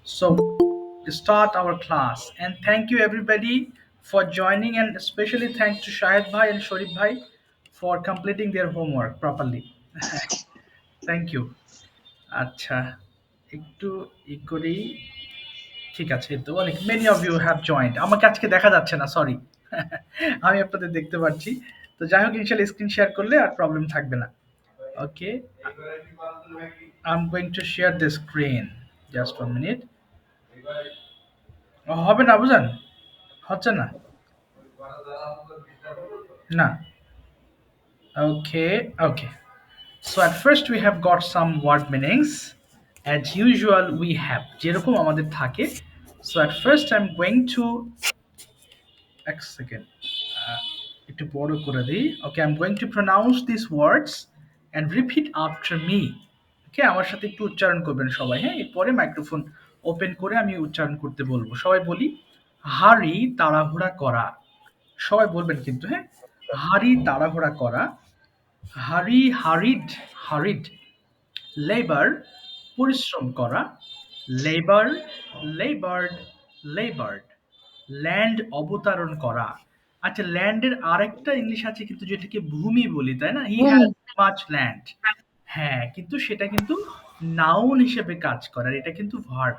So, to start our class, and thank you everybody for joining, and especially thanks to Shahid Bhai and Shorif Bhai for completing their homework properly. Thank you. আচ্ছা, একটু ই করি। ঠিক আছে, তো অনেক many of you have joined. আমাকে আজকে দেখা যাচ্ছে না, সরি। আমি আপনাদের দেখতে পাচ্ছি। তো যাই হোক, ইনশাল্লাহ স্ক্রিন শেয়ার করলে আর প্রবলেম থাকবে না। Okay, I am going to share the screen. Just 1 minute. হবে না বুঝেন? হচ্ছে না। না। Okay, okay. So at first we have got some word meanings. As usual we have যেরকম আমাদের থাকে. So at first I'm going to এক second. একটু বড় করে দিই। Okay, I'm going to pronounce these words and repeat after me. Okay, আমার সাথে একটু উচ্চারণ করবেন সবাই, হ্যাঁ? এরপরে মাইক্রোফোন ওপেন করে আমি উচ্চারণ করতে বলবো। সবাই বলি, হাঁড়ি তাড়াহুড়া করা। সবাই বলবেন কিন্তু, হ্যাঁ? হাঁড়ি তাড়াহুড়া করা। হারিড লেবার পরিশ্রম করা, লেবার লেবার্ড লেবার্ড ল্যান্ড অবতারণ করা। আচ্ছা, ল্যান্ডের আরেকটা ইংলিশ আছে কিন্তু, যেটাকে ভূমি বলি, তাই না? He has hmm, much land. হ্যাঁ, কিন্তু সেটা কিন্তু নাউন হিসেবে কাজ করে, আর এটা কিন্তু ভার্ব।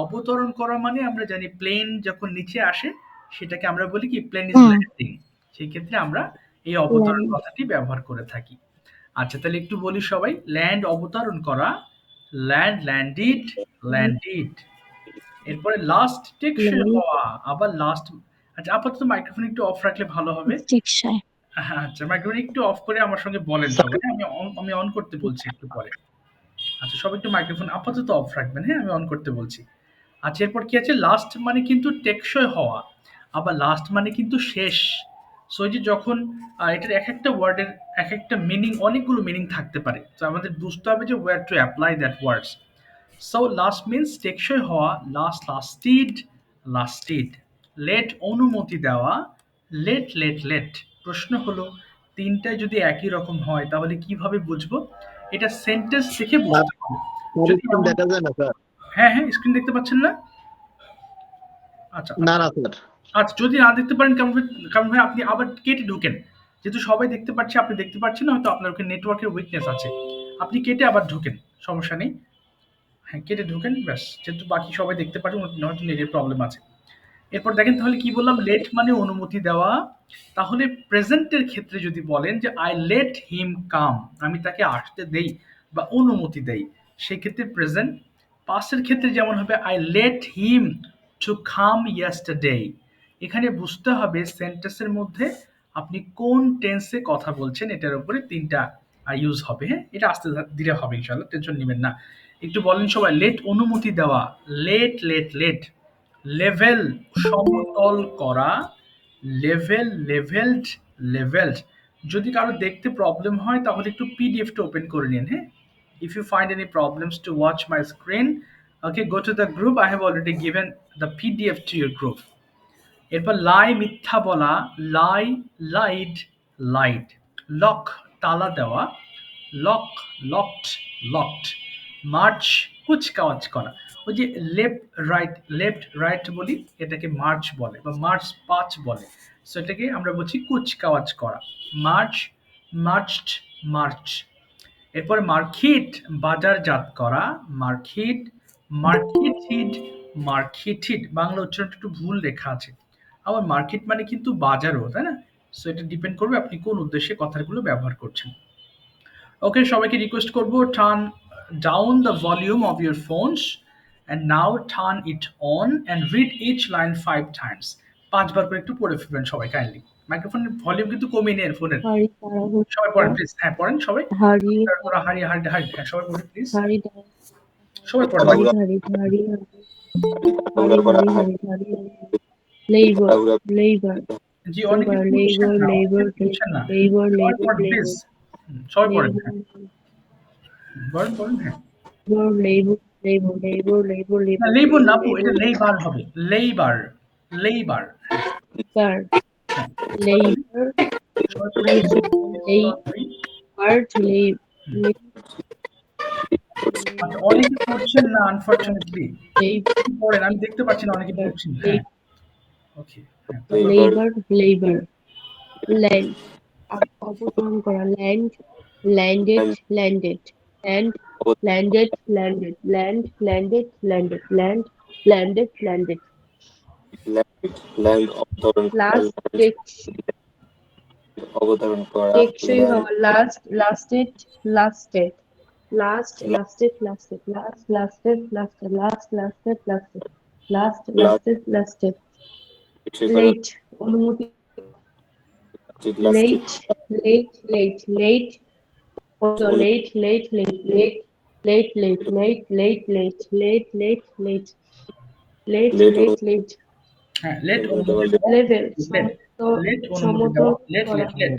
অবতরণ করা মানে আমরা জানি প্লেন যখন নিচে আসে সেটাকে আমরা বলি কি, প্লেন ইজ হুম, ল্যান্ডিং। সেই ক্ষেত্রে আমরা এই অবতরণ ল্যান্ড কথাটি ব্যবহার করে থাকি। আচ্ছা, তাহলে একটু বলি সবাই, ল্যান্ড অবতরণ করা, ল্যান্ডিড ল্যান্ডিড। এরপরে লাস্ট টেকসই ল্যান্ড হওয়া, আবার লাস্ট। আচ্ছা, আপাতত মাইক্রোফোন একটু অফ রাখলে ভালো হবে। রিক্সায় আচ্ছা, মাইক্রোফোন একটু অফ করে আমার সঙ্গে বলেন সবাই, হ্যাঁ? আমি অন করতে বলছি একটু পরে। আচ্ছা, সবাই একটু মাইক্রোফোন আপাতত অফ রাখবেন, হ্যাঁ? আমি অন করতে বলছি। আচ্ছা, এরপর কি আছে? লাস্ট মানে কিন্তু টেকসই হওয়া, আবার লাস্ট মানে কিন্তু শেষ। সো এই যে যখন এটার এক একটা ওয়ার্ডের এক একটা মিনিং, অনেকগুলো মিনিং থাকতে পারে। তো আমাদের বুঝতে হবে যে wire to apply that words. So last means টেকসই হওয়া, লাস্টেড। লেট অনুমতি দেওয়া, লেট। প্রশ্ন হলো, তিনটায় যদি একই রকম হয় তাহলে কিভাবে বুঝবো? এটা সেন্টেন্স থেকে স্যার, বুঝতে হবে। স্যার যদি স্ক্রিন এমন, দেখা যায় না স্যার? হ্যাঁ, স্ক্রিন দেখতে পাচ্ছেন না? আচ্ছা, না না স্যার। আচ্ছা, যদি না দেখতে পারেন, কারণ ভাই আপনি আবার কেটে ঢুকেন। যেহেতু সবাই দেখতে পাচ্ছে, আপনি দেখতে পাচ্ছেন না, হয়তো আপনার ওখানে নেটওয়ার্কের উইকনেস আছে। আপনি কেটে আবার ঢোকেন, সমস্যা নেই। হ্যাঁ, কেটে ঢোকেন, ব্যাস। যেহেতু বাকি সবাই দেখতে পাচ্ছে, হয়তো নেটের প্রবলেম আছে। এরপর দেখেন তাহলে কি বললাম, লেট মানে অনুমতি দেওয়া। তাহলে প্রেজেন্টের ক্ষেত্রে যদি বলেন যে আই লেট হিম কাম, আমি তাকে আসতে দেই বা অনুমতি দেই, সেক্ষেত্রে প্রেজেন্ট। পাস্টের ক্ষেত্রে যেমন হবে, I let him to come yesterday. এখানে বুঝতে হবে সেন্টেন্সের মধ্যে আপনি কোন টেন্সে কথা বলছেন, এটার উপরে তিনটা ইউজ হবে, হ্যাঁ? এটা আস্তে ধীরে হবে, ইনশাল্লাহ, টেনশন নেবেন না। একটু বলেন সবাই, লেট অনুমতি দেওয়া, লেট। লেভেল সমতল করা, লেভেলড। যদি কারো দেখতে প্রবলেম হয় তাহলে একটু পিডিএফটা ওপেন করে নিন, হ্যাঁ? If you find any problems to watch my screen, okay, go to the group, I have already given the PDF to your group. এরপর লাই মিথ্যা বলা, লাই লাইড লাইড। লক তালা দেওয়া, লক লকড লকড। মার্চ কুচকাওয়াজ করা। ওই যে left right বলি, এটাকে মার্চ বলে বা মার্চ পাঁচ বলে। সো এটাকে আমরা বলছি কুচকাওয়াজ করা। March marched march. এরপর মার্কেট বাজারজাত করা, মার্কেট মার্কেটেড বাংলা উচ্চারণটা একটু ভুল লেখা আছে। আবার মার্কেট মানে কিন্তু বাজারও, তাই না? সো এটা ডিপেন্ড করবে আপনি কোন উদ্দেশ্যে কথাগুলো ব্যবহার করছেন। ওকে, সবাইকে রিকোয়েস্ট করব, turn down the volume of your phones and now turn it on and read each line 5 times. 5 বার করে একটু পড়ে ফেলবেন সবাই, কাইন্ডলি। মাইক্রোফোনের ভলিউম কিন্তু কমিয়ে নেন ফোনের। হাড়ি তাড়াহুড়ো সবাই পড়েন প্লিজ, হ্যাঁ পড়েন সবাই। হাড়ি তারপর হারি, হ্যাঁ সবাই পড়েন প্লিজ। হাড়ি সবাই পড়েন হাড়ি বাকি। হাড়ি হাড়ি হাড়ি হাড়ি হাড়ি হাড়ি লেবার লেবার জি, অনেকে লেবার বুঝছেন লেবার না, অনেকে লেবার বুঝছেন না। লেবার সবাই লেবার পড়েন প্লিজ। লেবার সবাই পড়েন, লেবার হ্যাঁ। পড়েন, হ্যাঁ। Labour labour labour labour labour না, লেবার লেবর না লেবার আপু, এটা লেবার লেইবার হবে। লেইবার। হ্যাঁ, লেবার হ্যাঁ। সবাই বলি, লেবার সবাই পড়ি। লেবার সবাই পড়ি। লেবার আচ্ছা, অনেকে পড়ছেন না আনফরচুনেটলি। labor, পড়েন, আমি দেখতে পাচ্ছি না অনেকে পড়ছেন। হ্যাঁ, ওকে। হ্যাঁ, তারপর labor, labor, land, অপসারণ করা, land, landed, landed, land, landed, landed, land, landed, landed, land, landed, landed, last, টেকসই হওয়া, last, lasted, lasted, last, lasted, lasted, last, lasted, lasted, last, lasted, lasted, last, lasted, lasted, late, অনুমতি, late, late, late, late, also late, late, late, late, late, late, late, late, late, late, late, late, late, late, late, হ্যাঁ, late অনুমতি দেওয়া, level, late, late অনুমতি সমতল দেওয়া, late, করা, late, late.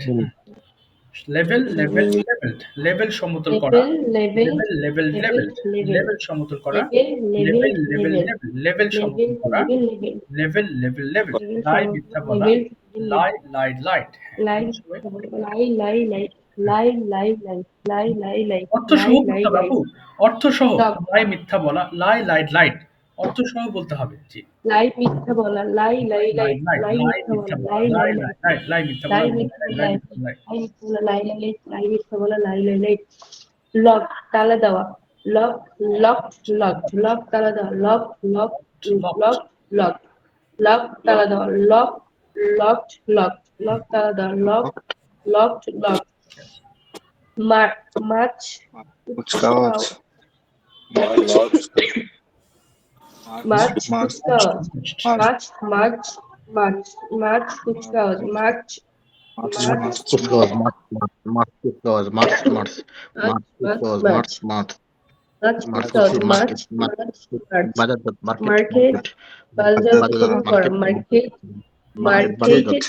Level, level, levelled, level সমতল করা, level, level, level, level, level, levelled, level, level সমতল করা, level, level, level, level, level, level, level level, সমতল করা, level, level, level, level, level, level, lie মিথ্যা বলা, level, level, lie, lied, light. হ্যাঁ, lie, এগুলো সবাই lie, lie, lie, lie, lie, lie, lie, lie, lie, অর্থ সহ lie, করতে lie, হবে lie, আপু, অর্থ সহ। dog, লাই মিথ্যা বলা, লাই, লাইট, লাইট, অর্থ সহ বলতে হবে। জি, lie, মিথ্যা বলা, lie, লাই, lie, lie, light, light, lie, লাই মিথ্যা মিথ্যা বলা, বলা, lie, লাই, lie, lie, লাইট, লাইট, লাই মিথ্যা বলা, lie, লাই, মিথ্যা লাইট, বলা, লাই lie, মিথ্যা, লাই। মিথ্যা বলা, lie, lie, lie, lie, মিথ্যা বলা, lie, lie, lie, lock, তালা দেওয়া, lock, locked, locked, lock, তালা দেওয়া, lock, lock, locked, lock, lock, lock, তালা দেওয়া, lock, locked, locked, lock, তালা দেওয়া, lock, locked, locked, মাছ, কুচকাওয়াজ মাছ, মাছ কুচকাওয়াজ, মাছ মাছ, মাছ, মাছ, মাছ, কুচকাওয়াজ, মাছ, মাছ মাছ, মাছ Kuskos, Mars, Kuskos, মাছ, Mars, মাছ, Kuskos, মাছ, মাছ, কুচকাওয়াজ, মাছ, মাছ, মাছ, মার্কেট, বাজারজাতকরণ করা, market, marketed,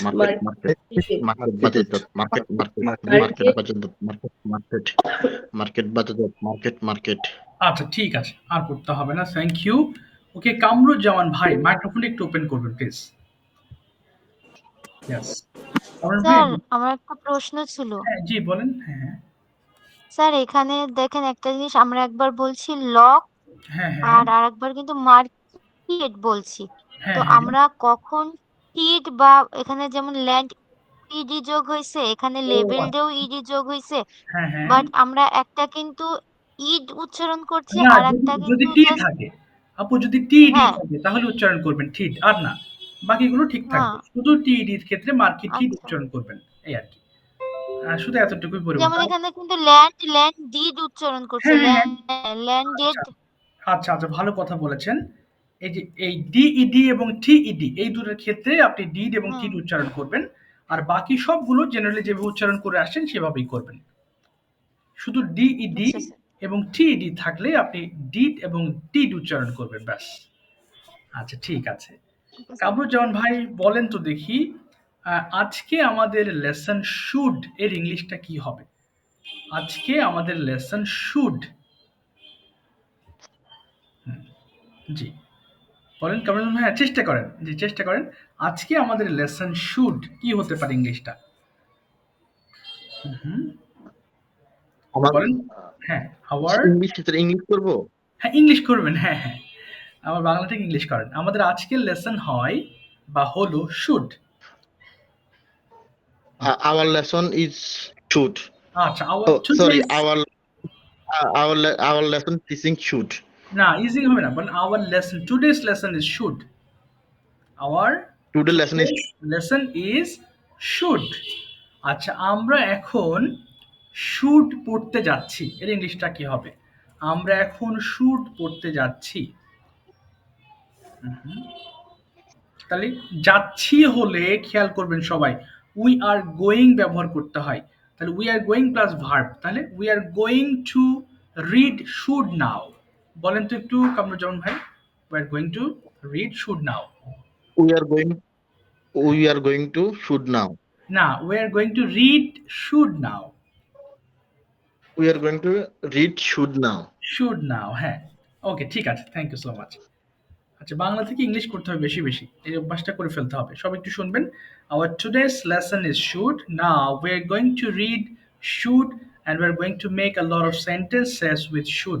marketed, market, Market. আচ্ছা, ঠিক আছে, আর করতে হবে না, থ্যাংক ইউ। ওকে, কামরুজ্জামান ভাই, মাইক্রোফোনটা একটু ওপেন করবেন প্লিজ। ইয়েস, কামরুল ভাই। স্যার, আমার একটা প্রশ্ন ছিল। হ্যাঁ, জি বলেন। হ্যাঁ, হ্যাঁ, স্যার, এখানে দেখেন একটা জিনিস আমরা একবার বলছি লক হ্যাঁ, হ্যাঁ, আর আরেকবার কিন্তু মার্কেট বলছি। তো হ্যাঁ, হ্যাঁ, আমরা কখন টিড বা এখানে যেমন ল্যান্ড ইডি যোগ হয়েছে, এখানে ও লেভেলডেও আচ্ছা, ইডি যোগ হয়েছে। হ্যাঁ, হ্যাঁ, বাট আমরা একটা কিন্তু ইড উচ্চারণ করছি না, আর যদি একটা যদি কিন্তু টি জাস্ট থাকে, আপু যদি টিডি হ্যাঁ, থাকে তাহলে উচ্চারণ করবেন ঠিট, আর না, বাকিগুলো ঠিক হ্যাঁ, থাকবে, শুধু টিডির ক্ষেত্রে মার্কিট ঠিট আচ্ছা। উচ্চারণ করবেন, এই আর কি। শুধু এতটুকুই যেমন পরিবর্তন। এখানে কিন্তু ল্যান্ড ডিড উচ্চারণ করছে, হ্যাঁ, হ্যাঁ, ল্যান্ডেড। আচ্ছা, আচ্ছা, আচ্ছা, ভালো কথা বলেছেন। এই যে এই ডিইডি এবং টিইডি এই দুটোর ক্ষেত্রে আপনি ডিড এবং হুম, টিড উচ্চারণ করবেন। আর বাকি সবগুলো জেনারেলি যেভাবে উচ্চারণ করে আসছেন সেভাবেই করবেন। শুধু ডিইডি আচ্ছা স্যার। এবং টিইডি থাকলে আপনি ডিড এবং টিড উচ্চারণ করবেন ব্যাস। আচ্ছা, ঠিক আছে। Okay sir. কামরুজ্জামান ভাই, বলেন তো দেখি, আজকে আমাদের লেসন শুড এর ইংলিশটা কি হবে? আজকে আমাদের লেসন শুড, জি বলেন কামরুজ্জামান ভাই, চেষ্টা করেন, জি চেষ্টা করেন। আজকে আমাদের লেসন শুড কি হতে পারে ইংলিশটা? হুম, আমার বলেন। হ্যাঁ, আওয়ার, ইংলিশ ক্ষেত্রে ইংলিশ করবো। হ্যাঁ ইংলিশ করবেন, হ্যাঁ, হ্যাঁ, আমার বাংলা থেকে ইংলিশ করেন। আমাদের আজকের লেসন হয় বা হলো should. Our lesson is should. আচ্ছা, our Oh, sorry. Today's, Our lesson teaching should. না ইজি হবে না, বলেন our lesson, today's lesson is should, our Today lesson is lesson is should. আচ্ছা, আমরা এখন শুড পড়তে যাচ্ছি, এর ইংলিশটা কি হবে? আমরা এখন শুড পড়তে যাচ্ছি। তাহলে যাচ্ছি হলে খেয়াল করবেন সবাই, উই আর গোয়িং ব্যবহার করতে হয়। তাহলে we are going plus verb, তাহলে we are going to read should now. বলেন তো একটু কামরুজ্জামান ভাই, we are going to read should now. we are going. We are going to should now. না, we are going to read should now. We are going to read should now. Should now, হ্যাঁ। Okay, ঠিক আছে, thank you so much. আচ্ছা, বাংলা থেকে English করতে হবে বেশি বেশি, এই অভ্যাসটা করে ফেলতে হবে। সব একটু শুনবেন। Hour today's lesson is should, now we are going to read should, and we are going to make a lot of sentences with should.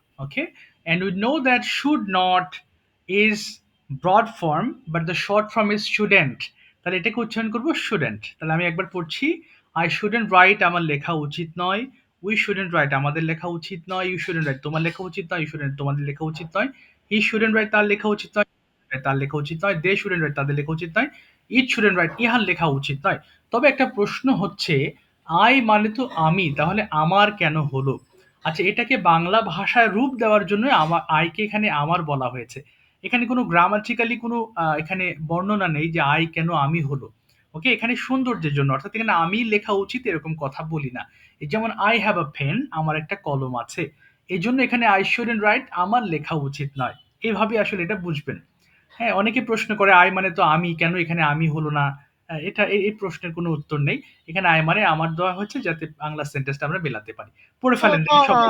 Okay, and we know that should not is broad form but the short form is shouldn't, তাহলে এটাকে উচ্চারণ করব shouldn't। তাহলে আমি একবার পড়ছি, I shouldn't write আমার লেখা উচিত নয়, we shouldn't write আমাদের লেখা উচিত নয়, you shouldn't write তোমার লেখা উচিত নয়, you shouldn't তোমাদের লেখা উচিত নয়, he shouldn't write তার লেখা উচিত নয়, তার লেখা উচিত নয়, they shouldn't write তাদের লেখা উচিত নয়, it shouldn't write ইহার লেখা উচিত নয়। তবে একটা প্রশ্ন হচ্ছে, I মানে তো আমি, তাহলে আমার কেন হলো? আচ্ছা, এটাকে বাংলা ভাষায় রূপ দেওয়ার জন্য আমার আইকে এখানে আমার বলা হয়েছে। এখানে কোনো গ্রামাটিক্যালি কোনো এখানে বর্ণনা নেই যে আই কেন আমি হলো। ওকে, এখানে সৌন্দর্যের জন্য, অর্থাৎ এখানে আমি লেখা উচিত এরকম কথা বলি না। এই যেমন আই হ্যাভ আ পেন, আমার একটা কলম আছে, এই জন্য এখানে আই শুডন্ট রাইট আমার লেখা উচিত নয়। এভাবে আসলে এটা বুঝবেন। হ্যাঁ, অনেকে প্রশ্ন করে আই মানে তো আমি, কেন এখানে আমি হলো না? এটা এই প্রশ্নের কোনো উত্তর নেই। এখানে আই মানে আমার দেওয়া হচ্ছে যাতে বাংলা সেন্টেন্সটা আমরা মেলাতে পারি। পড়ে ফেলেন এটা দেখি সবাই।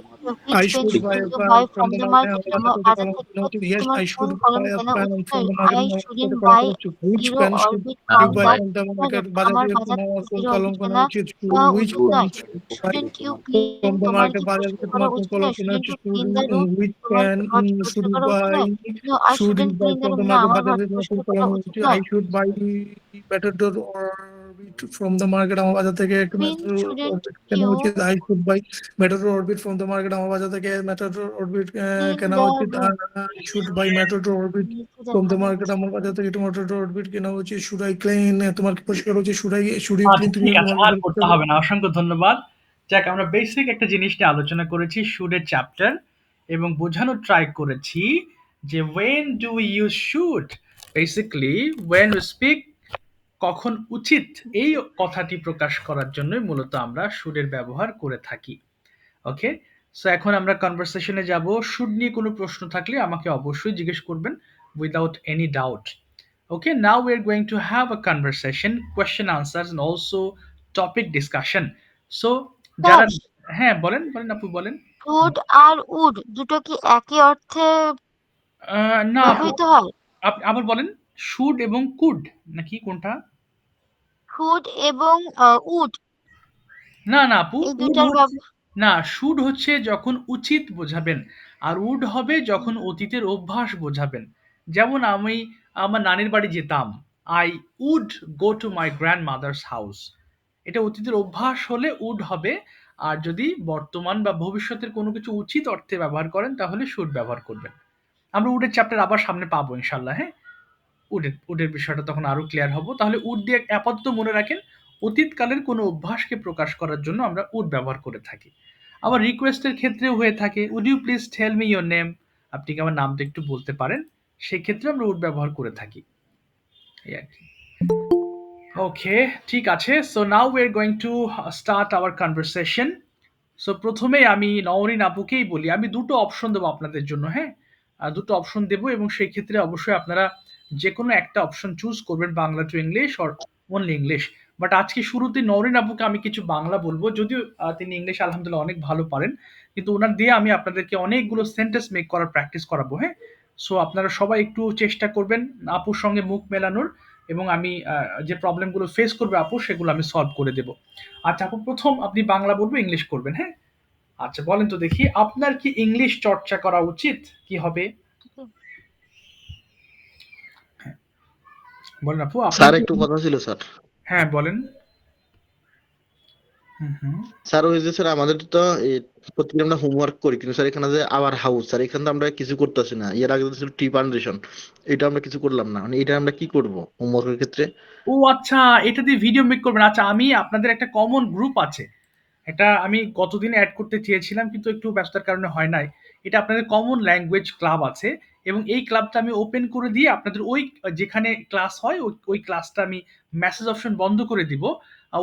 I which pen should should buy a you pen buy from from the the market. market? আমার বাজার কলম থেকে noted. Yes, তোমার I কোন should কলম buy a কেনা pen উচিত from নয়? the market. I আমার shouldn't কলম buy হচ্ছে which zero pen should orbit you buy বাজার from the থেকে market? বাজার আমার থেকে বাজার তোমার থেকে কোন zero কলম orbit কেনা কেনা উচিত? Which উচিত pen নয়। should you buy? Shouldn't you please from the তোমার market কি বাজার প্রশ্ন থেকে করা তোমার কোন উচিত কলা নয়? কেনা শুডেন্ট হচ্ছে you clean the room? which তোমার can কি ঘর পরিষ্কার should করা উচিত buy নয়? No, I should you shouldn't buy clean the from room. the না, market আমার বাজার ঘর থেকে তোমার কোন পরিষ্কার কলা করা উচিত হচ্ছে I নয়। should buy matador or orbit from the market আমার বাজার থেকে একটা Queen matador shouldn't orbit কেনা you উচিত I should buy matador orbit from the market আমার বাজার থেকে matador orbit clean কেনা the উচিত room? I should buy matador orbit নিচে from দেখা the market যাচ্ছে। আমার বাজার থেকে matador orbit কেনা উচিত should I clean তোমার কি পরিষ্কার উচিত should you আচ্ছা clean তুমি ঠিক আছে, তোমার আর করতে হবে না, অসংখ্য ধন্যবাদ। যাক, আমরা বেসিক একটা জিনিস নিয়ে আলোচনা করেছি, শুডের চ্যাপ্টার, এবং বোঝানোর ট্রাই করেছি যে when do we use should, basically when we speak, কখন উচিত এই কথাটি প্রকাশ করার জন্যই মূলত আমরা শুডের ব্যবহার করে থাকি। ওকে, সো এখন আমরা কনভারসেশনে যাব। শুড নিয়ে কোনো প্রশ্ন থাকলে আমাকে অবশ্যই জিজ্ঞেস করবেন without any doubt. Okay, now we're going to have a conversation, question answers, and also topic discussion. So, যারা, স্যার, হ্যাঁ বলেন বলেন আপু বলেন। শুড আর উড দুটো কি একই অর্থে না আপু, ব্যবহৃত হয়? আবার বলেন, শুড এবং কুড নাকি কোনটা? শুড এবং উড না না আপু, এই উড দুটার হচ্ছে, না শুড হচ্ছে যখন উচিত বোঝাবেন, আর উড হবে যখন অতীতের অভ্যাস বোঝাবেন। যেমন আমি আমার নানির বাড়ি যেতাম, I would go to my grandmother's house, এটা অতীতের অভ্যাস হলে উড হবে। আর যদি বর্তমান বা ভবিষ্যতের কোনো কিছু উচিত অর্থে ব্যবহার করেন তাহলে শুড ব্যবহার করবেন। আমরা উডের চ্যাপ্টার আবার সামনে পাবো ইনশাল্লাহ। হ্যাঁ, উডের বিষয়টা তখন আরো ক্লিয়ার হব। তাহলে উড দিয়ে আপাতত মনে রাখেন, অতীতকালের কোনো অভ্যাসকে প্রকাশ করার জন্য আমরা উড ব্যবহার করে থাকি। আবার রিকোয়েস্টের ক্ষেত্রেও হয়ে থাকে, would you please tell me your name, আপনি কি আমার নামটা একটু বলতে পারেন, সেই ক্ষেত্রে আমরা উড ব্যবহার করে থাকি, এই আর কি। ওকে, ঠিক আছে। So now we are going to start our conversation. So প্রথমেই আমি নওরিন আপুকেই বলি, আমি দুটো অপশন দেবো আপনাদের জন্য। হ্যাঁ, দুটো অপশন দেবো, এবং সেই ক্ষেত্রে অবশ্যই আপনারা যে কোনো একটা অপশন চুজ করবেন, Bangla to English or only English. But আজকে শুরুতে নওরিন আপুকে আমি কিছু বাংলা বলবো, যদিও তিনি ইংলিশ আলহামদুলিল্লাহ অনেক ভালো পারেন, কিন্তু ওনার দিয়ে আমি আপনাদেরকে অনেকগুলো সেন্টেন্স মেক করার প্র্যাকটিস করাবো। হ্যাঁ, সো আপনারা সবাই একটু চেষ্টা করবেন আপুর সঙ্গে মুখ মেলানোর, এবং আমি যে প্রবলেমগুলো ফেস করবে আপু সেগুলো আমি সলভ করে দেবো। আচ্ছা আপু, প্রথম আপনি বাংলা বলবো, ইংলিশ করবেন। হ্যাঁ, আচ্ছা বলেন তো দেখি, আপনার কি ইংলিশ চর্চা করা উচিত? কি হবে বলেন আপু, আপনার স্যার কি? একটু কথা ছিল স্যার। হ্যাঁ বলেন। হুম হুম। স্যার ওই যে স্যার আমাদের তো প্রতিদিন আমরা হোমওয়ার্ক করি, কিন্তু স্যার এখানে যে আওয়ার হাউস স্যার, এখানে তো আমরা কিছু করতেছি না। এর আগে তো ছিল টি পান্ডেশন, এটা আমরা কিছু করলাম না, মানে এটা আমরা কি করব হোমওয়ার্কের ক্ষেত্রে? ও আচ্ছা, এটা দিয়ে ভিডিও মেক করবেন। আচ্ছা, আমি আপনাদের একটা কমন গ্রুপ আছে, এটা আমি গতদিন অ্যাড করতে চেয়েছিলাম কিন্তু একটু ব্যস্ততার কারণে হয় নাই। এটা আপনাদের কমন ল্যাঙ্গুয়েজ ক্লাব আছে, এবং এই ক্লাবটা আমি ওপেন করে দিয়ে আপনাদের ওই যেখানে ক্লাস হয় ওই ক্লাসটা আমি মেসেজ অপশন বন্ধ করে দিব।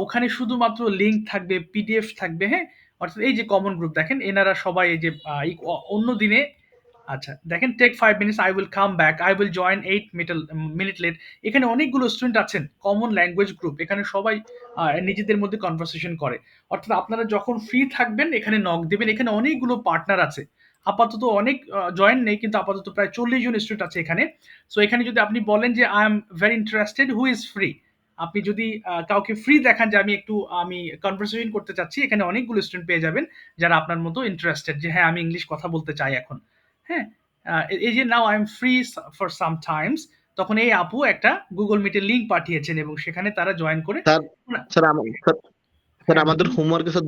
ওখানে শুধুমাত্র লিঙ্ক থাকবে, পিডিএফ থাকবে। হ্যাঁ, অর্থাৎ এই যে কমন গ্রুপ দেখেন, এনারা সবাই এই যে অন্য দিনে, আচ্ছা দেখেন, take 5 minutes, I will come back, I will join 8 minute late. এখানে অনেকগুলো স্টুডেন্ট আছেন, কমন ল্যাঙ্গুয়েজ গ্রুপ, এখানে সবাই নিজেদের মধ্যে কনভারসেশন করে। অর্থাৎ আপনারা যখন ফ্রি থাকবেন এখানে নক দেবেন, এখানে অনেকগুলো পার্টনার আছে। আপাতত অনেক জয়েন নেই, কিন্তু আপাতত প্রায় 40 জন স্টুডেন্ট আছে এখানে। সো এখানে যদি আপনি বলেন যে I am very interested, who is free, আপনি যদি কাউকে ফ্রি দেখান যে আমি কনভারসেশন করতে চাচ্ছি, এখানে অনেকগুলো স্টুডেন্ট পেয়ে যাবেন যারা আপনার মতো ইন্টারেস্টেড, যে হ্যাঁ আমি ইংলিশ কথা বলতে চাই এখন। হ্যাঁ, এই যে now I am free for some Times, তখন এই আপু একটা গুগল মিটের লিঙ্ক পাঠিয়েছেন এবং সেখানে তারা জয়েন করে। স্যার স্যার স্যার হ্যাঁ আমাদের হোমওয়ার্কে স্যার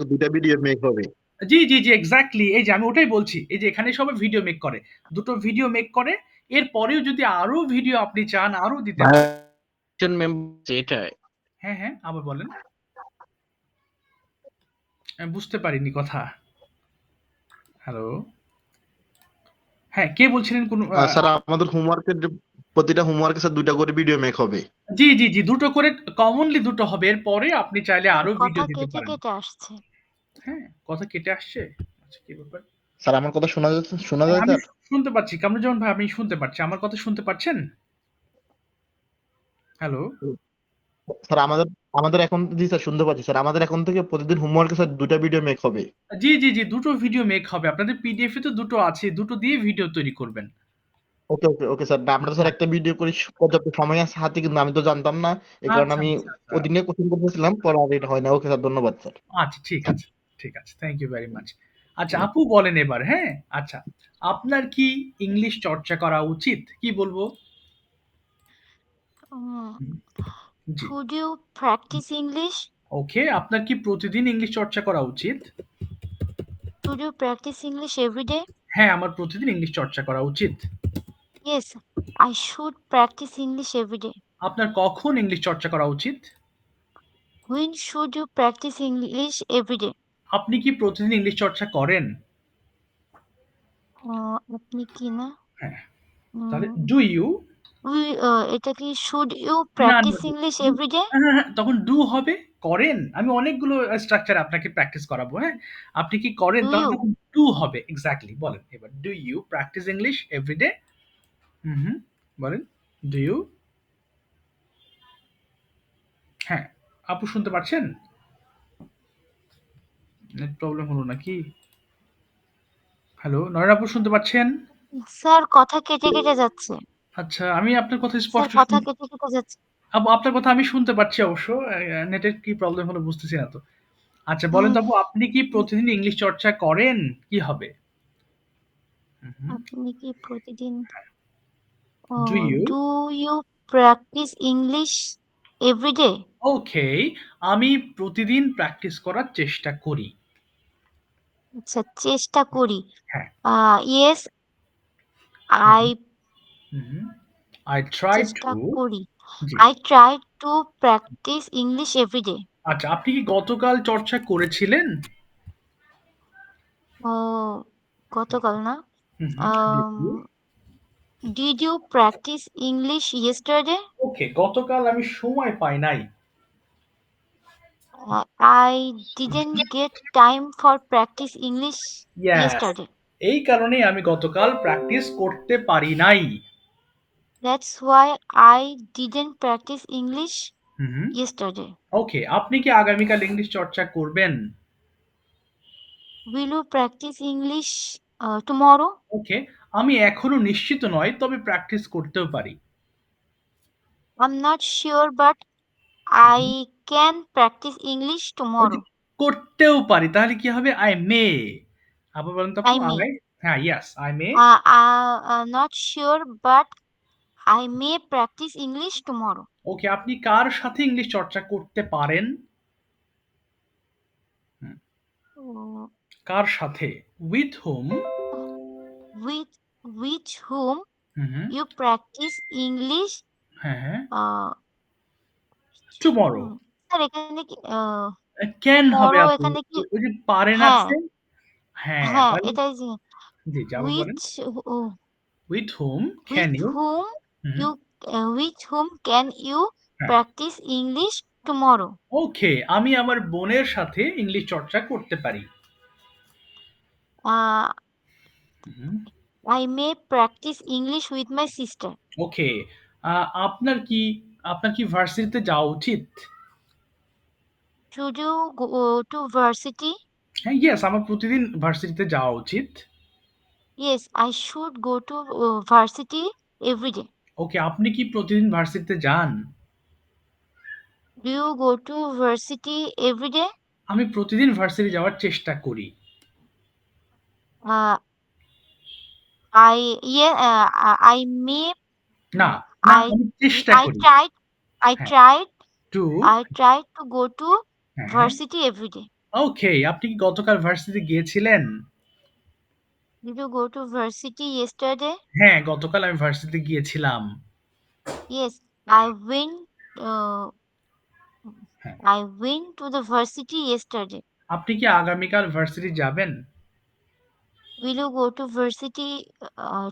দুইটা ভিডিও মেক হবে। জি জি জি, এক্স্যাক্টলি, এই যে আমি ওটাই বলছি, এই যে এখানে সবাই ভিডিও মেক করে, দুটো ভিডিও মেক করে। এর পরেও যদি আরো ভিডিও আপনি চান আরো দিতে পারেন। মেম্বার এটাই। হ্যাঁ হ্যাঁ, আবার বলেন, আমি বুঝতে পারিনি কথা। হ্যালো, হ্যাঁ কে বলছিলেন কোন? স্যার আমাদের হোমওয়ার্কের প্রতিটা হোমওয়ার্কে স্যার দুইটা করে ভিডিও মেক হবে। জি জি জি, দুটো করে, কমনলি দুটো হবে, এর পরে আপনি চাইলে আরো কথা ভিডিও দিতে কেটে পারেন। কেটে আসছে। হ্যাঁ, কথা কেটে আসছে, আচ্ছা কি ব্যাপার? স্যার আমার কথা শোনা যায় আমি স্যার? শুনতে পাচ্ছি, কামরুজ্জামান ভাই, আমি শুনতে পাচ্ছি, আমার কথা শুনতে পাচ্ছেন? হ্যালো, স্যার আমাদের আমাদের এখন জি স্যার শুনতে পাচ্ছি স্যার, আমাদের এখন থেকে প্রতিদিন হোমওয়ার্কে স্যার দুইটা ভিডিও মেক হবে। জি জি জি, দুটো ভিডিও মেক হবে, আপনাদের পিডিএফ এ তো দুটো আছে, দুটো দিয়ে ভিডিও তৈরি করবেন। ওকে ওকে ওকে স্যার, আমরা তো স্যার একটা ভিডিও করি, পর্যাপ্ত সময় আছে হাতে, কিন্তু আমি তো জানতাম না, এই কারণে আচ্ছা আমি আচ্ছা আচ্ছা, ওদিনে কোচিং করতেছিলাম, পরে আর এটা হয় না। ওকে স্যার, ধন্যবাদ স্যার। আচ্ছা ঠিক আছে। ঠিক আছে, থ্যাংক ইউ ভেরি মাচ। আচ্ছা আপু বলেন এবার, হ্যাঁ আচ্ছা, আপনার কি ইংলিশ চর্চা করা উচিত, কি বলবো? উম, হুম, জি, should you practice English? ওকে, আপনার কি প্রতিদিন ইংলিশ চর্চা করা উচিত? Should you practice English every day? হ্যাঁ, আমার প্রতিদিন ইংলিশ চর্চা করা উচিত। Yes, I should practice English every day. আপনার কখন ইংলিশ চর্চা করা উচিত? When should you practice English every day? আপনি কি প্রতিদিন ইংলিশ চর্চা করেন? আপনি কি না? হ্যাঁ, তাহলে উম, ডু ইউ? এটা কি should you না, না, practice English every day? হ্যাঁ, হ্যাঁ, হ্যাঁ, তখন ডু হবে, করেন। আমি অনেকগুলো স্ট্রাকচার আপনাকে প্র্যাকটিস করাবো, হ্যাঁ? আপনি কি করেন? Do তাহলে you? তখন ডু হবে। এক্সাক্টলি, বলেন এবার, do you practise English everyday? Hmm, hmm, বলেন, ডু ইউ? হ্যাঁ, আপু শুনতে পাচ্ছেন? নেট প্রবলেম হলো নাকি? হ্যালো, নয়ন আপু শুনতে পাচ্ছেন? স্যার কথা কেটে কেটে যাচ্ছে। আচ্ছা, আমি আপনার কথা স্যার স্পষ্ট কথা কেটে কেটে যাচ্ছে। আপু আপনার কথা আমি শুনতে পাচ্ছি অবশ্য। নেটের কি প্রবলেম হলো বুঝতেছি না তো। আচ্ছা বলেন হুম, তো আপু, আপনি কি প্রতিদিন ইংলিশ চর্চা করেন? কি হবে? হুম, হুম। আপনি কি প্রতিদিন do you? do you practice English every day? Okay, আমি প্রতিদিন প্র্যাকটিস করার চেষ্টা করি। আচ্ছা চেষ্টা করি। হ্যাঁ। Yes, hmm, I hmm. I try চেষ্টা to। করি। জি। I try to practice English every day. আচ্ছা, আপনি কি গতকাল চর্চা করেছিলেন? ও গতকাল না? হুম, হুম। Did Um, you? did you practice English yesterday? ওকে, গতকাল আমি সময় পাই নাই। I didn't get time for practice English yes, yesterday. এই কারণেই আমি গতকাল প্র্যাকটিস করতে পারি নাই। That's why I didn't practice English hmm, hmm. yesterday. ওকে, আপনি কি আগামীকাল ইংলিশ চর্চা করবেন? Will you practice English tomorrow? Okay, আমি এখনো নিশ্চিত নয়, তবে প্র্যাকটিস করতেও পারি। I'm not sure, but hmm, hmm. I can practice English ওই যে tomorrow. করতেও পারি, তাহলে কি হবে? I may. আবার বলেন তো আপু, I may. আই? হ্যাঁ, yes, I may. Not sure, but I may practice English tomorrow. ওকে, আপনি কার সাথে ইংলিশ চর্চা করতে পারেন? হুম, Uh, কার সাথে? With hmm? with whom hmm, hmm. you practice English? হ্যাঁ, হ্যাঁ। Uh, tomorrow. স্যার এখানে কি ক্যান হবে tomorrow আপু। এখানে কি? ওই যে পারেন হ্যাঁ, আছে? হ্যাঁ, হ্যাঁ, তাহলে এটাই যে জি, জি, আবার বলেন। which uh, with hmm can with you? whom hmm, you with whom can you হ্যাঁ। practice English tomorrow? ওকে, আমি আমার বোনের সাথে ইংলিশ চর্চা করতে পারি। Uh, hmm, I may practice English with my sister. ওকে, আপনার কি ভার্সিটিতে যাওয়া উচিত? Should you go to varsity? হ্যাঁ, ইয়েস, আমার প্রতিদিন ভার্সিটিতে যাওয়া উচিত। Yes, I should go to varsity every day. ওকে, আপনি কি প্রতিদিন ভার্সিটিতে যান? Do you go to varsity every day? আমি প্রতিদিন ভার্সিটি যাওয়ার চেষ্টা করি। Uh, I may না, uh, না, I আমি চেষ্টা I করি। tried I হ্যাঁ, tried to. I tried to go to হ্যাঁ, হ্যাঁ। varsity every day. ওকে, আপনি কি গতকাল ভার্সিটিতে গিয়েছিলেন? Did you go to varsity yesterday? হ্যাঁ, গতকাল আমি ভার্সিটিতে গিয়েছিলাম। Yes, I went. Uh, হ্যাঁ। I went to the varsity yesterday. আপনি কি আগামীকাল ভার্সিটি যাবেন? Will you go to varsity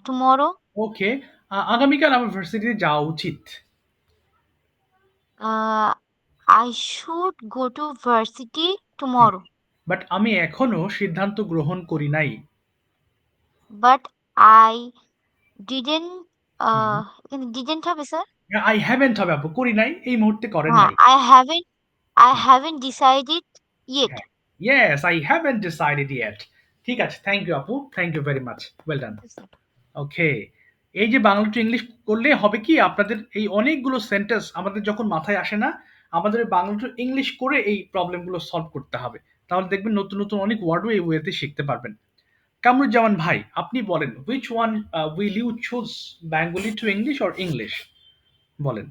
tomorrow? ওকে, আগামীকাল আমার ভার্সিটিতে যাওয়া উচিত। Uh, I should go to varsity hmm, tomorrow, but আমি এখনো সিদ্ধান্ত গ্রহণ করি নাই। but I didn't. হুম, এখানে didn't হবে স্যার? আই হ্যাভেন্ট হবে আপু, করি নাই। এই মুহূর্তে করেন হ্যাঁ, নাই। I hmm, haven't decided yet. হ্যাঁ। Yes, I haven't decided yet. ঠিক আছে, থ্যাংক ইউ আপু। Thank you very much. Well done. Okay, এই যে বাংলা টু ইংলিশ করলে হবে কি, আপনাদের এই অনেকগুলো সেন্টেন্স আমাদের যখন মাথায় আসে না, আমাদের বাংলা টু ইংলিশ করে এই প্রবলেমগুলো সলভ করতে হবে। তাহলে দেখবেন নতুন নতুন অনেক ওয়ার্ডও এই ওয়েতে শিখতে পারবেন। কামরুজ্জামান ভাই, আপনি বলেন, which one will you choose, Bengali to English or English? বলেন।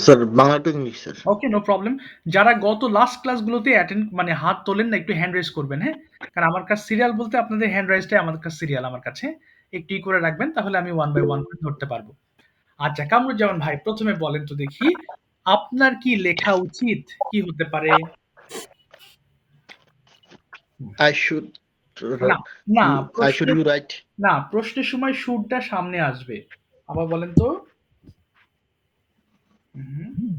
Sir Bangla to English sir. Okay, no problem. যারা গত লাস্ট ক্লাসগুলোতে অ্যাটেন্ড মানে হাত তোলেন না, একটু হ্যান্ড রেজ করবেন, হ্যাঁ? কারণ আমার কাছে সিরিয়াল বলতে আপনাদের হ্যান্ড রাইজটাই আমার কাছে সিরিয়াল, আমার কাছে একটু করে রাখবেন, তাহলে আমি ওয়ান বাই ওয়ান করে ধরতে পারবো। আচ্ছা কামরুজ্জামান ভাই, প্রথমে বলেন তো দেখি, আপনার কি লেখা উচিত কি হতে পারে? আই শুড না না আই শুড প্রশ্নের ইউ রাইট। না প্রশ্নের সময় শুডটা সামনে আসবে। আবার বলেন তো। হুম,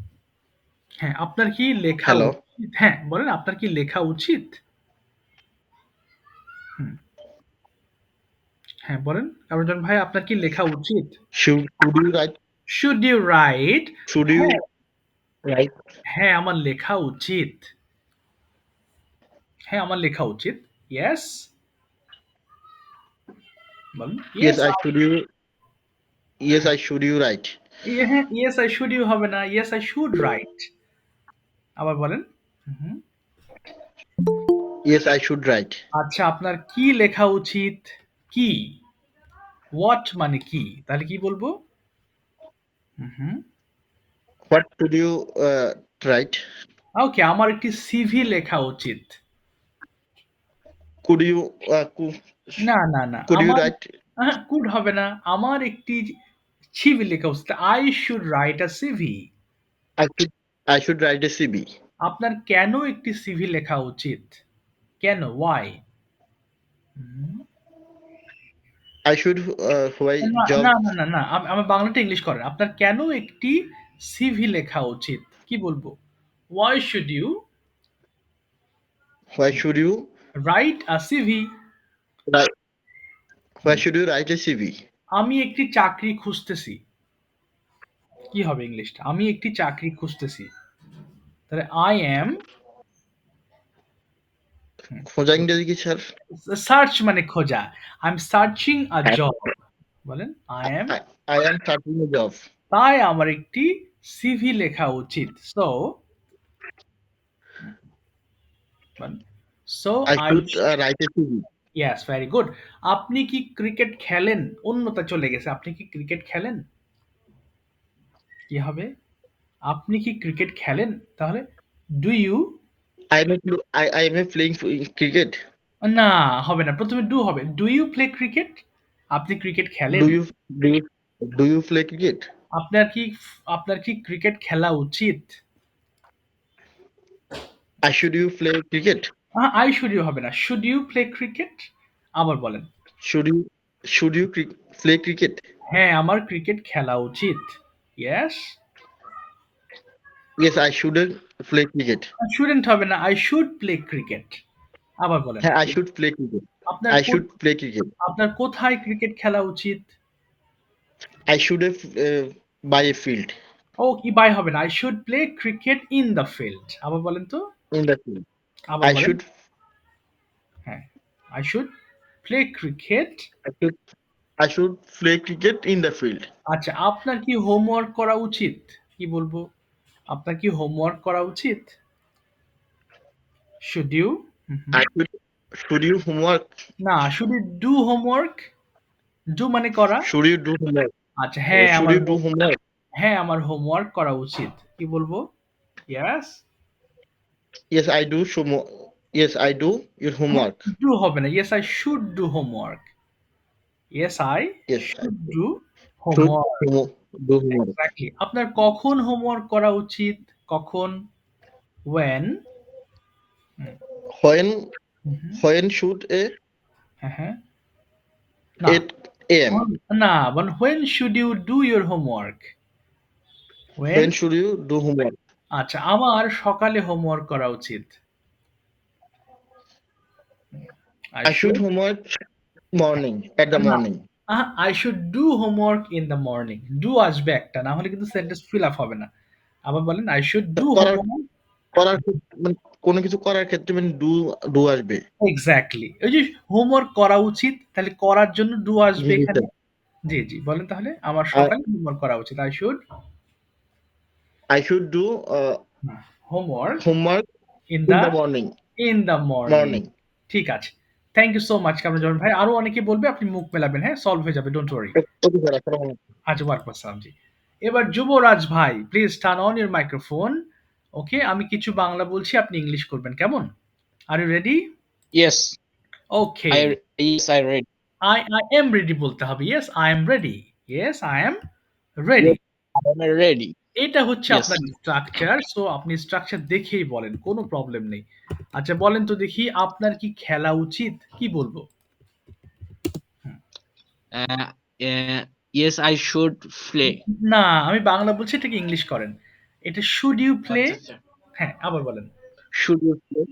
হ্যাঁ, আপনার কি লেখা হ্যালো, উচিত? হ্যাঁ বলেন, আপনার কি লেখা উচিত? হুম, হ্যাঁ বলেন কামরুজ্জামান ভাই, আপনার কি লেখা উচিত? Should you write? Should you write? Should you হ্যাঁ, রাইট? হ্যাঁ আমার লেখা উচিত। হ্যাঁ আমার লেখা উচিত। ইয়েস, বলুন yes yes. I should you, yes I should you write. হ্যাঁ, ইয়েস আই শুড ইউ হবে না, ইয়েস আই শুড রাইট। আবার বলেন। Hmm, yes I should write. আচ্ছা আপনার কি লেখা উচিত? কি, হোয়াট মানে কি, তাহলে কি বলবো? হুম, হোয়াট শুড ইউ রাইট? ওকে, আমার একটি সিভি লেখা উচিত। কুড ইউ না না না, কুড ইউ আমার রাইট? কুড হবে না, আমার একটি সিভি লেখা উচিত। I should write a CV. I should write a CV. আপনার কেন একটি সিভি লেখা উচিত? কেন, ওয়াই? আই শুড হোয়াই না জব, না না না না, আমার বাংলাটা ইংলিশ করেন। আপনার কেন একটি সিভি লেখা উচিত, কি বলবো? Why should you why should you write a CV? Why should you write a CV. আমি একটি চাকরি খুঁজতেছি, কি হবে ইংলিশটা? আমি একটি চাকরি খুঁজতেছি, তাহলে আই এম খোঁজা ইংরেজি কি স্যার? সার্চ মানে খোঁজা। I am searching a job. বলেন I am, I am searching a job. তাই আমার একটি সিভি লেখা উচিত। So so I I, should write a CV. Yes, very good. আপনি কি ক্রিকেট খেলেন? অন্যতা চলে গেছে, আপনি কি ক্রিকেট খেলেন? কি হবে? আপনি কি ক্রিকেট খেলেন? তাহলে do you, I am a playing cricket. না হবে না, প্রথমে ডু হবে। Do you play cricket? আপনি ক্রিকেট খেলেন? Do you do do you play cricket? আপনার কি, আপনার কি ক্রিকেট খেলা উচিত? I should you play cricket? I should you হবে না, শুড ইউ প্লে ক্রিকেট? আবার বলেন। Should you play cricket? হ্যাঁ আমার ক্রিকেট খেলা উচিত। Yes. Yes I should play cricket. Shouldn't হবে না, আই শুড প্লে ক্রিকেট। আবার বলেন। হ্যাঁ আই শুড প্লে ক্রিকেট। আপনার আই শুড প্লে ক্রিকেট। আপনার কোথায় ক্রিকেট খেলা উচিত? I should buy a field. ও কি বাই হবে না, I should play cricket in the field. আবার বলেন তো। In the field. আবার আই বলেন। শুড হ্যাঁ, I should play cricket. I should play cricket in the field. আচ্ছা আপনার কি হোমওয়ার্ক করা উচিত? কি বলবো? আপনার কি হোমওয়ার্ক করা উচিত? Should you, I should you homework? না should you do homework. Do মানে করা। Should you do homework? আচ্ছা হ্যাঁ শুড আমার, ইউ ডু হোমওয়ার্ক? হ্যাঁ আমার হোমওয়ার্ক করা উচিত, কি বলবো? Yes. Yes I do yes I do your homework. Do হবে না, yes I should do homework. Yes I yes I should do should homework. Do homework. Exactly. আপনার কখন হোমওয়ার্ক করা উচিত? কখন, when? হোয়েন হোয়েন শুড এ হ্যাঁ হ্যাঁ, না 8 AM? না, মানে when should you do your homework? when, when should you do homework? আচ্ছা আমার সকালে হোমওয়ার্ক করা উচিত। I I should should, homework morning at the না, morning. I should do homework in the morning. do আসবে একটা, না হলে কিন্তু সেন্টেন্স ফিল আপ হবে না। আবার বলেন I should do করার homework। করার মানে কোনো কিছু করার ক্ষেত্রে মানে ডু আসবে। এক্স্যাক্টলি, ওই যে হোমওয়ার্ক করা উচিত, তাহলে করার জন্য ডু আসবে জি এখানে। স্যার। জি জি, বলেন তাহলে আমার সকালে হোমওয়ার্ক করা উচিত। I should I should do homework homework in in the the morning. In the morning. Morning. ঠিক আছে। Thank you so much Kamruzzaman ভাই। আরো অনেকে বলবে, আপনি মুখ মেলাবেন, হ্যাঁ? সলভ হয়ে যাবে, ডোন্ট ওয়ারি। ওকে স্যার, আসসালামু আলাইকুম। আচ্ছা, ওয়ালাইকুম আসসালাম জি। এবার যুবরাজ ভাই, please turn on your microphone. Okay, আমি কিছু বাংলা বলছি, আপনি ইংলিশ করবেন, কেমন? Are you ready? Yes, okay. I read. I am ready বলতে হবে। Yes, I am ready। Yes, I am ready। Yes, I am ready. এটা হচ্ছে Yes. আপনার স্ট্রাকচার। সো আপনি স্ট্রাকচার দেখেই বলেন, কোনো প্রবলেম নেই। আচ্ছা বলেন তো দেখি, আপনার কি খেলা উচিত? কি বলবো? Uh, yes, I should play. না, আমি বাংলা বলছি, এটাকে ইংলিশ করেন। এটা শুড ইউ প্লে? হ্যাঁ, আবার বলেন। Should you play?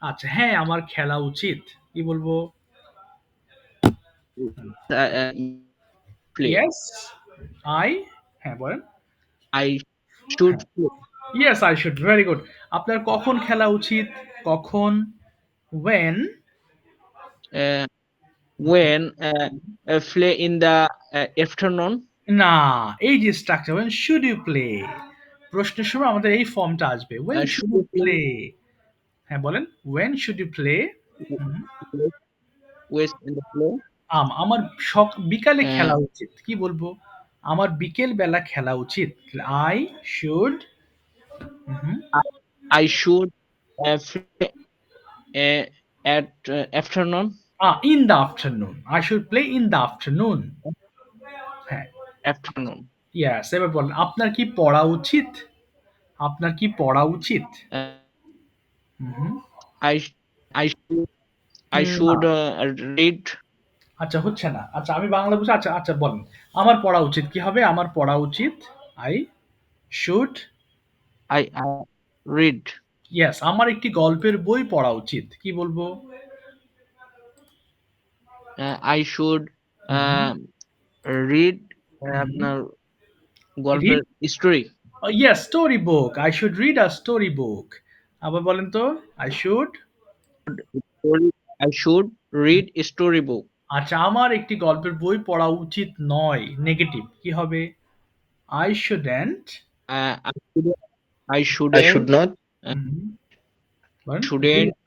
আচ্ছা, হ্যাঁ, আমার খেলা উচিত। কি বলবো? Uh, play. Yes, I. হ্যাঁ, বলেন। I should play. Yes, I should. Very good. আপনার কখন খেলা উচিত? কখন? When? Uh, when play in the afternoon. না, এই যে structure, when should you play, প্রশ্নের সময় আমাদের এই ফর্মটা আসবে, when should Should you you play. play? হ্যাঁ, বলেন। When should you play? West in the play. আমার বিকালে Uh, খেলা উচিত। কি বলবো? আমার বিকেল বেলা খেলা উচিত। I should. I should play at afternoon. In the afternoon. I should play in the afternoon. হ্যাঁ, Afternoon. ইয়েস। এবার বলেন, আপনার কি পড়া উচিত? আপনার কি পড়া উচিত? Uh, hmm. I I should I না, should read. আচ্ছা হচ্ছে না। আচ্ছা, আমি বাংলা বুঝি। আচ্ছা আচ্ছা, বলেন। আমার পড়া উচিত কি হবে? আমার পড়া উচিত, I should. I read. Yes, আমার একটি গল্পের বই পড়া উচিত। কি বলবো? I should হুম, read হুম। আপনার গল্পের read. Story. Yes, story book. I should read a story book. আবার বলেন তো। I should. I should read a story book. আচ্ছা, আমার একটি গল্পের বই পড়া উচিত নয়, নেগেটিভ। কি হবে? I shouldn't. I shouldn't I I should shouldn't not. বলেন। shouldn't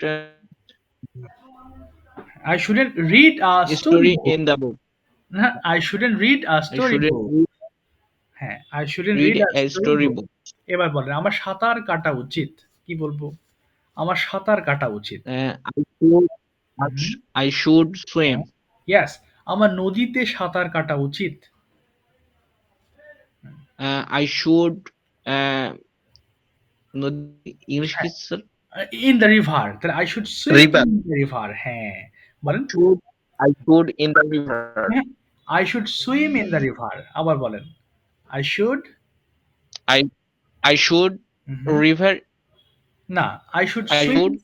I shouldn't read a story story book. in the book. না, I shouldn't read a I story shouldn't বুক। হ্যাঁ, I shouldn't read read a a story story book. book. এবার বলেন, আমার সাঁতার কাটা উচিত। কি বলবো? আমার সাঁতার কাটা উচিত। I should swim. ইয়েস, আমার নদীতে সাঁতার কাটা উচিত। I should ইংলিশ কি স্যার? In the river. তাহলে I should swim river. In the river. হ্যাঁ, বলেন। I should in the river. হ্যাঁ, I should swim in the river. আবার বলেন। I should. I I should river. না, I should I swim. should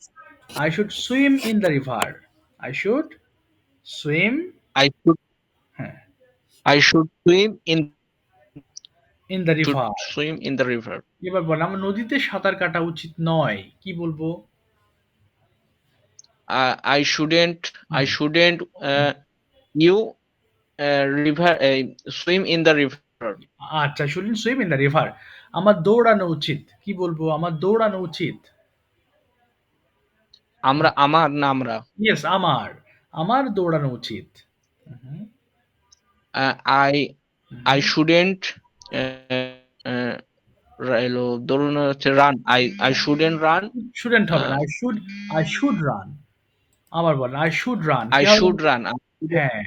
I should swim in the river. I should swim. I should হ্যাঁ, I should swim in in the should river. swim in the river. এবার বলেন, আমার নদীতে সাঁতার কাটা উচিত নয়। কি বলবো? I shouldn't you river swim in the river. আচ্ছা, shouldn't swim in the river. আমার দৌড়ানো উচিত। কি বলবো? আমার দৌড়ানো উচিত। আমরা ইয়েস, আমার দৌড়ানো উচিত। হুম, I I হুম। shouldn't দৌড়ানো হচ্ছে run. I shouldn't run. Shouldn't হবে না। uh, I should run. আবার বলেন, আই শুড রান। I কি হবে? should run. হ্যাঁ,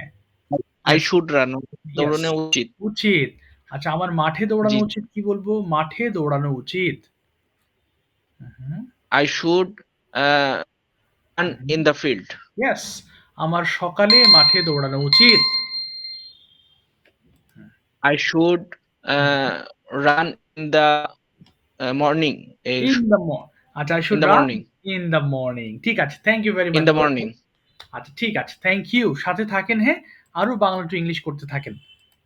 I yes, should run. Yes, দৌড়ানো উচিত। উচিত। আচ্ছা, আমার মাঠে দৌড়ানো জি। উচিত। কি বলবো? মাঠে দৌড়ানো উচিত। হুম, I should run in the field. Yes, আমার সকালে মাঠে দৌড়ানো উচিত। I should run in the morning. In the আচ্ছা, I In should the run morning. In the morning. ঠিক আছে, thank you very In much. the morning. আচ্ছা, ঠিক আছে, থ্যাংক ইউ। সাথে থাকেন, হ্যাঁ? আরো বাংলা টু ইংলিশ করতে থাকেন।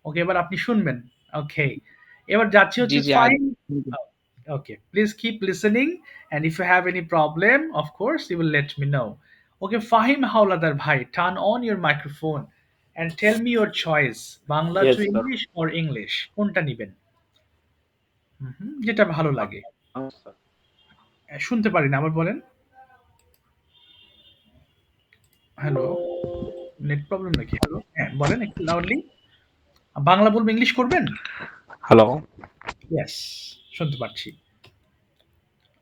ওকে, এবার আপনি শুনবেন। ওকে, এবার যাচ্ছি জি হচ্ছে জি fine. Okay, please keep listening, and if you have any problem, of course, you will let me know. Okay, Fahim Hauladar Bhai, turn on your microphone and tell me your choice, Bangla Yes, to sir. English or English. কোনটা নিবেন? যেটা ভালো লাগে। আচ্ছা। শুনতে পারি না, আবার বলেন। হ্যালো, নেট প্রবলেম নাকি? হ্যালো, হ্যাঁ, বলেন একটু লাউডলি। বাংলা বলবেন, ইংলিশ করবেন? Hello. ইয়েস, শুনতে পাচ্ছি।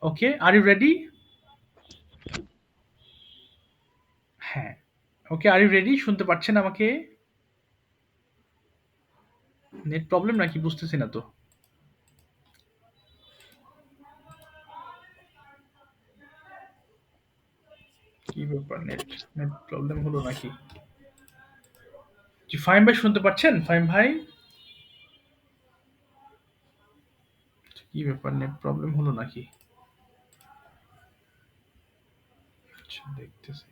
ওকে, আর ইউ রেডি? হ্যাঁ। ওকে, আর ইউ রেডি? শুনতে পাচ্ছেন আমাকে? নেট প্রবলেম নাকি বুঝতেছি না তো। কি ব্যাপার, নেট প্রবলেম হলো নাকি? জি, ফাহিম ভাই শুনতে পাচ্ছেন? ফাহিম ভাই? কি ব্যাপার, নেট প্রবলেম হলো নাকি? আচ্ছা, দেখতেছি।